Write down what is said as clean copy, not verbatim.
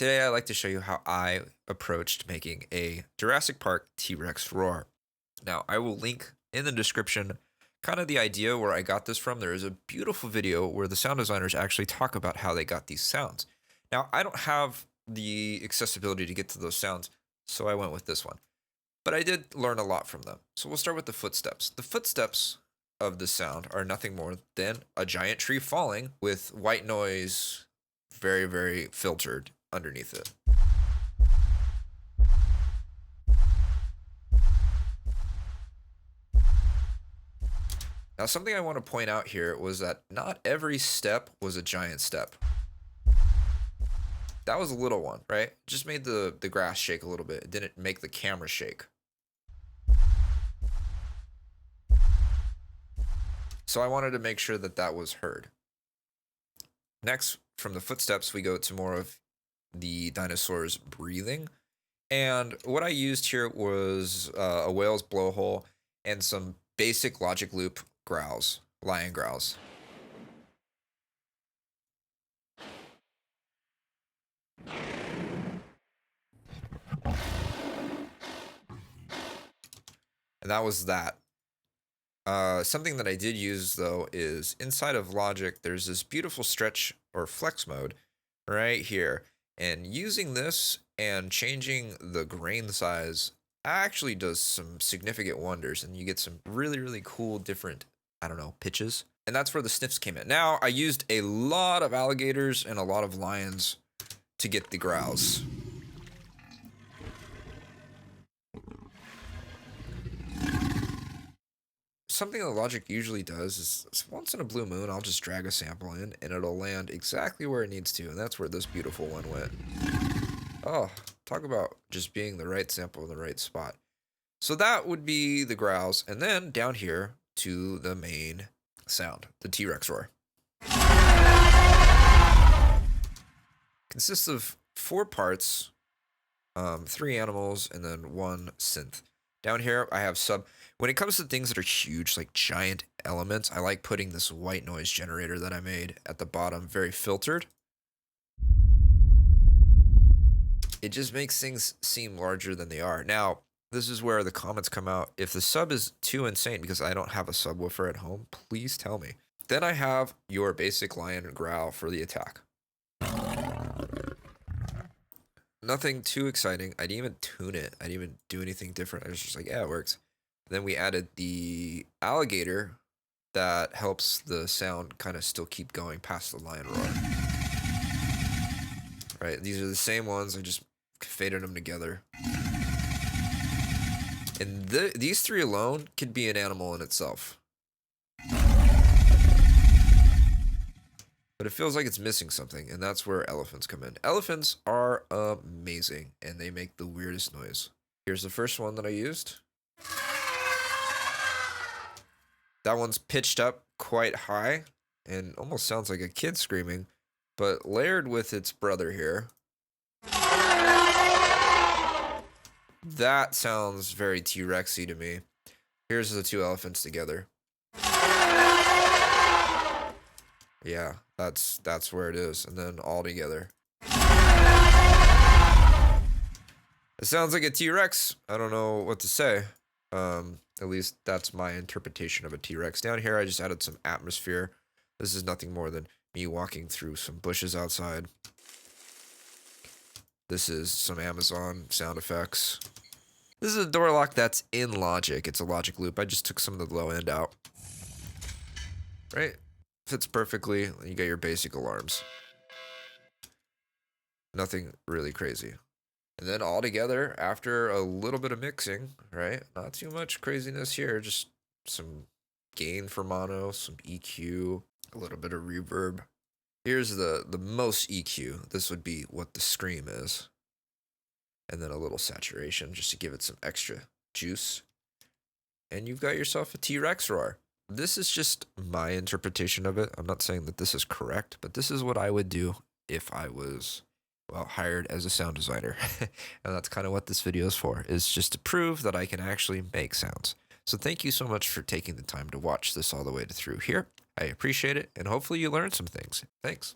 Today I'd like to show you how I approached making a Jurassic Park T-Rex roar. Now, I will link in the description kind of the idea where I got this from. There is a beautiful video where the sound designers actually talk about how they got these sounds. Now, I don't have the accessibility to get to those sounds, so I went with this one. But I did learn a lot from them. So we'll start with the footsteps. The footsteps of the sound are nothing more than a giant tree falling with white noise very, very filtered underneath it. Now, something I want to point out here was that not every step was a giant step. That was a little one, right? It just made the grass shake a little bit. It didn't make the camera shake. So I wanted to make sure that that was heard. Next, from the footsteps, we go to more of the dinosaurs breathing. And what I used here was a whale's blowhole and some basic logic loop growls, lion growls. And that was that. Something that I did use, though, is inside of Logic, there's this beautiful stretch or flex mode right here. And using this and changing the grain size actually does some significant wonders. And you get some really, really cool different, I don't know, pitches. And that's where the sniffs came in. Now, I used a lot of alligators and a lot of lions to get the growls. Something that Logic usually does is once in a blue moon, I'll just drag a sample in and it'll land exactly where it needs to. And that's where this beautiful one went. Oh, talk about just being the right sample in the right spot. So that would be the growls. And then down here to the main sound, the T-Rex roar. Consists of 4 parts, 3 animals, and then 1 synth. Down here, I have sub. When it comes to things that are huge, like giant elements, I like putting this white noise generator that I made at the bottom, very filtered. It just makes things seem larger than they are. Now, this is where the comments come out. If the sub is too insane because I don't have a subwoofer at home, please tell me. Then I have your basic lion growl for the attack. Nothing too exciting. I didn't even tune it. I didn't even do anything different. I was just like, yeah, it works. Then we added the alligator that helps the sound kind of still keep going past the lion roar. Right, these are the same ones. I just faded them together. And these 3 alone could be an animal in itself. But it feels like it's missing something, and that's where elephants come in. Elephants are amazing, and they make the weirdest noise. Here's the first one that I used. That one's pitched up quite high, and almost sounds like a kid screaming, but layered with its brother here. That sounds very T-Rexy to me. Here's the 2 elephants together. Yeah, that's where it is, and then all together. It sounds like a T-Rex. I don't know what to say. At least that's my interpretation of a T-Rex. Down here, I just added some atmosphere. This is nothing more than me walking through some bushes outside. This is some Amazon sound effects. This is a door lock that's in Logic. It's a Logic loop. I just took some of the low end out. Right? Fits perfectly. You got your basic alarms. Nothing really crazy. And then all together, after a little bit of mixing, right? Not too much craziness here. Just some gain for mono, some EQ, a little bit of reverb. Here's the most EQ. This would be what the scream is. And then a little saturation just to give it some extra juice. And you've got yourself a T-Rex roar. This is just my interpretation of it. I'm not saying that this is correct, but this is what I would do if I was, well, hired as a sound designer. And that's kind of what this video is for, is just to prove that I can actually make sounds. So thank you so much for taking the time to watch this all the way through here. I appreciate it, and hopefully you learned some things. Thanks.